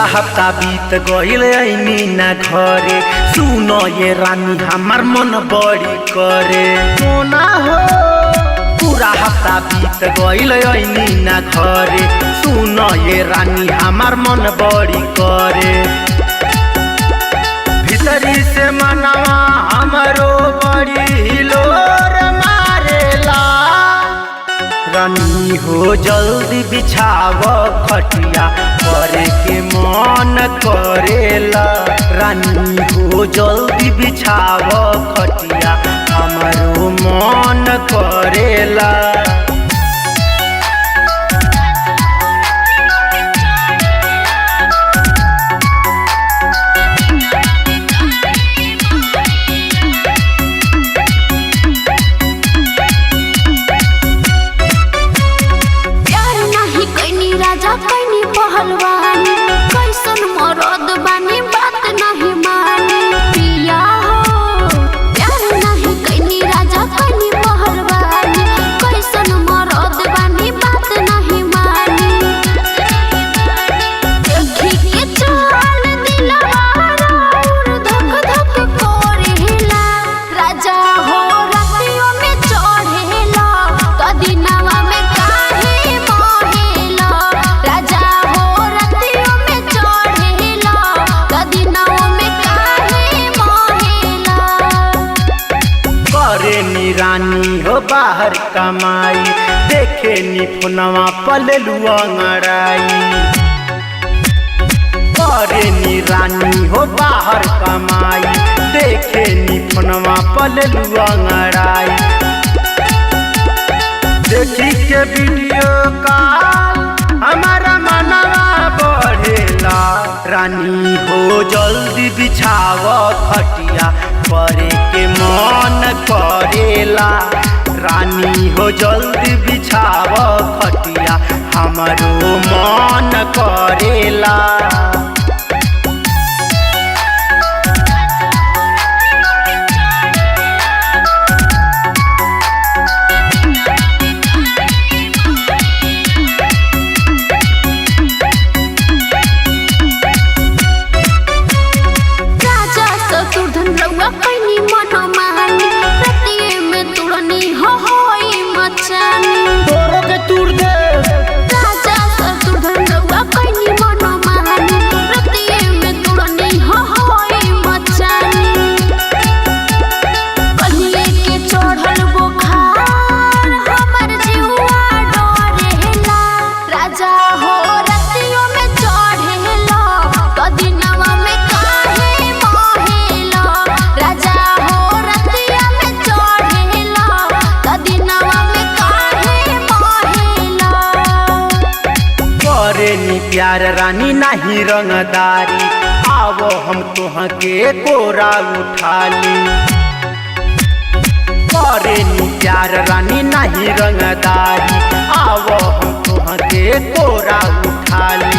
पूरा हफ्ता बीत गईल ऐनी ना घरे। सुनो ये रानी हमार मन बड़ी करे। सोना हो पूरा हफ्ता बीत गईल ऐनी ना घरे। सुनो ये रानी हमार मन बड़ी करे। भीतरी से मनवा हमरो बड़ी लोर मारेला। रानी हो जल्दी बिछाव खटिया करे के मन करेला। रानी हो जल्दी बिछाव खटिया हमरो मन करेला। कैनी पहलवानी कैसन मरद बानी बात नहीं मानी। पिया हो प्यार नहीं कैनी राजा कैनी पहलवानी कैसन मरद बानी बात नहीं मानी। देखी के चाल दिलवा और धक धक करेला। राजा हो रातियों में चढ़ेला तो दिनवा में रानी हो बाहर कमाई देखे नी फोनवा पललुआ अंगड़ाई। करे नी रानी हो बाहर कमाई देखे नी फोनवा पललुआ अंगड़ाई। देखी के वीडियो कॉल हमारा मनवा बढ़ेला। रानी हो जल्दी बिछाव खटिया करे के मन करेला। रानी हो जल्दी बिछाव खटिया हमरो मन करेला। कैनी मन मानी रतिये में तुड़नी हो होई मचानी। तोरो के तुड़ दे राजा ससुरधन रउआ कैनी मन मानी रतिये में तुड़नी हो होई मचानी। कलिए के चढ़ल बुखार हमर जीवा डरेला। राजा हो रतियों में चढ़ेला तो दिनवा में काहे मोहेला। राजा हो रतिया में चढ़ेला तो दिनवा में काहे मोहेला। करे नी प्यार रानी नहीं रंगदारी। आवो हम तोह के कोरा उठाली। करे नी प्यार रानी नहीं रंगदारी। आवो हम तोह के कोरा उठाली।